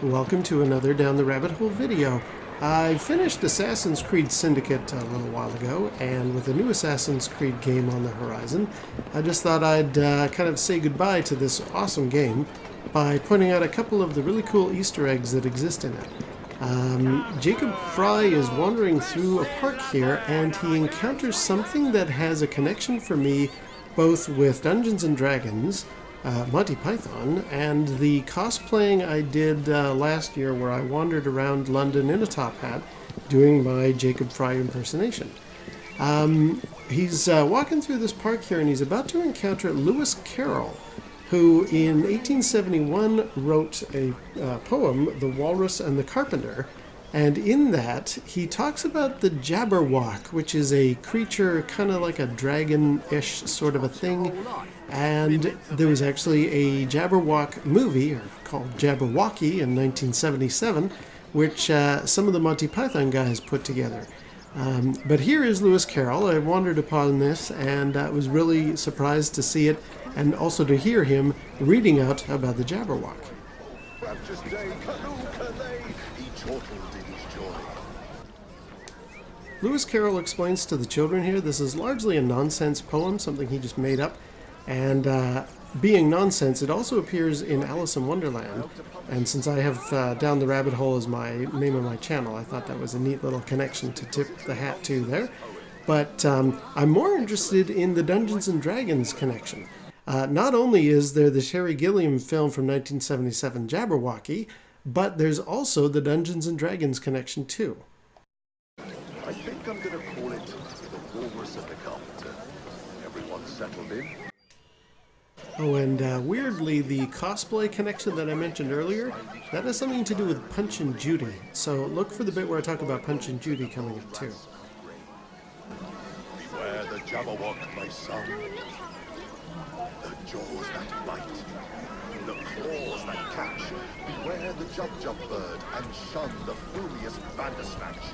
Welcome to another Down the Rabbit Hole video. I finished Assassin's Creed Syndicate a little while ago, and with a new Assassin's Creed game on the horizon, I just thought I'd kind of say goodbye to this awesome game by pointing out a couple of the really cool Easter eggs that exist in it. Jacob Fry is wandering through a park here, and he encounters something that has a connection for me both with Dungeons & Dragons, Monty Python, and the cosplaying I did last year where I wandered around London in a top hat doing my Jacob Fry impersonation. He's walking through this park here and he's about to encounter Lewis Carroll, who in 1871 wrote a poem, The Walrus and the Carpenter, and in that he talks about the Jabberwock, which is a creature kind of like a dragon-ish sort of a thing. And there was actually a Jabberwock movie called Jabberwocky in 1977, which some of the Monty Python guys put together. But here is Lewis Carroll. I wandered upon this and was really surprised to see it and also to hear him reading out about the Jabberwock. Lewis Carroll explains to the children here this is largely a nonsense poem, something he just made up. And being nonsense, it also appears in Alice in Wonderland. And since I have Down the Rabbit Hole as my name of my channel, I thought that was a neat little connection to tip the hat to there. But I'm more interested in the Dungeons & Dragons connection. Not only is there the Terry Gilliam film from 1977, Jabberwocky, but there's also the Dungeons & Dragons connection too. I think I'm going to call it The Walrus and the Carpenter. Everyone settled in? Oh, and weirdly, the cosplay connection that I mentioned earlier, that has something to do with Punch and Judy. So look for the bit where I talk about Punch and Judy coming up too. Beware the Jabberwock, my son. The jaws that bite, the claws that catch. Beware the Jub bird and shun the frumious Bandersnatch.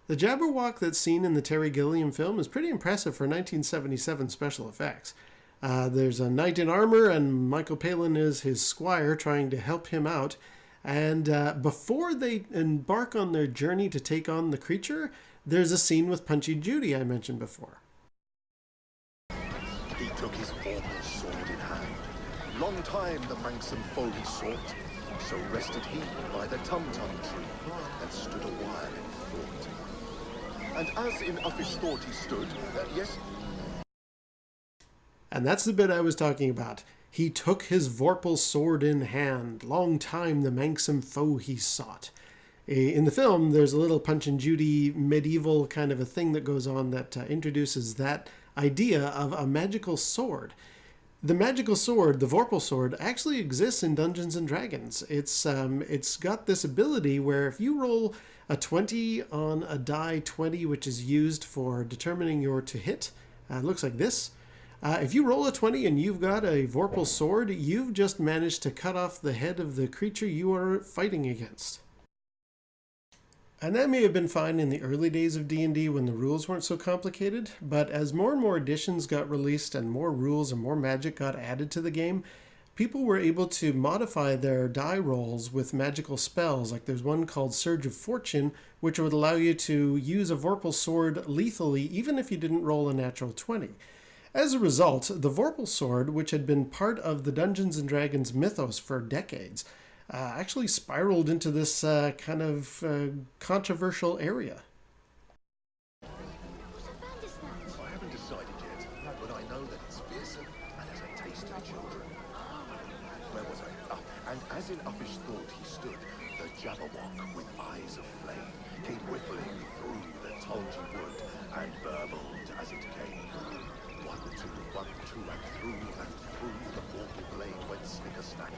The Jabberwock that's seen in the Terry Gilliam film is pretty impressive for 1977 special effects. There's a knight in armor, and Michael Palin is his squire trying to help him out. And before they embark on their journey to take on the creature, there's a scene with Punchy Judy I mentioned before. He took his Vorpal sword in hand. Long time the manxome foe he sought. So rested he by the tum-tum tree, and stood a while in thought. And as in uffish thought he stood, yes. And that's the bit I was talking about. He took his Vorpal sword in hand. Long time the manxome foe he sought. In the film, there's a little Punch and Judy medieval kind of a thing that goes on that introduces that idea of a magical sword. The magical sword, the Vorpal sword, actually exists in Dungeons & Dragons. It's got this ability where if you roll a 20 on a die 20, which is used for determining your to hit, it looks like this. If you roll a 20 and you've got a Vorpal sword, you've just managed to cut off the head of the creature you are fighting against. And that may have been fine in the early days of D&D when the rules weren't so complicated, but as more and more editions got released and more rules and more magic got added to the game, people were able to modify their die rolls with magical spells. Like there's one called Surge of Fortune, which would allow you to use a Vorpal sword lethally even if you didn't roll a natural 20. As a result, the Vorpal sword, which had been part of the Dungeons & Dragons mythos for decades, actually spiraled into this kind of controversial area. I haven't decided yet, but I know that it's fearsome and has a taste for children. Where was I? And as in uffish thought he stood, the Jabberwock with eyes of flame came whiffling through the tulgey wood and burbled as it came. 1, 2, 1, 2, and through the Vorpal blade went snicker-snack,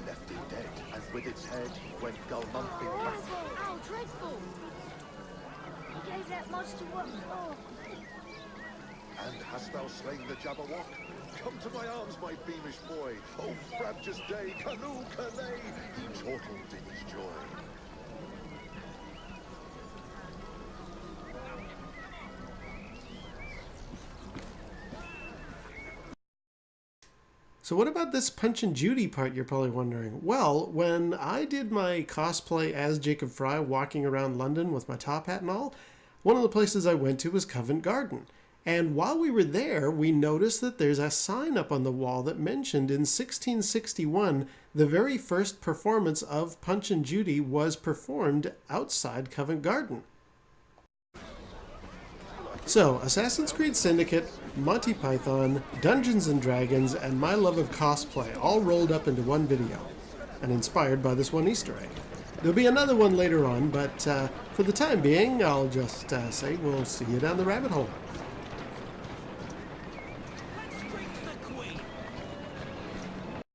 left it dead, and with its head went gull-mumping back. How dreadful! You gave that monster what for? And hast thou slain the Jabberwock? Come to my arms, my beamish boy. Oh, frabjous day, canoe, calais! He chortled in his joy. So what about this Punch and Judy part, you're probably wondering? Well, when I did my cosplay as Jacob Fry walking around London with my top hat and all, one of the places I went to was Covent Garden. And while we were there, we noticed that there's a sign up on the wall that mentioned in 1661, the very first performance of Punch and Judy was performed outside Covent Garden. So, Assassin's Creed Syndicate, Monty Python, Dungeons & Dragons, and my love of cosplay all rolled up into one video, and inspired by this one Easter egg. There'll be another one later on, but for the time being, I'll just say we'll see you down the rabbit hole.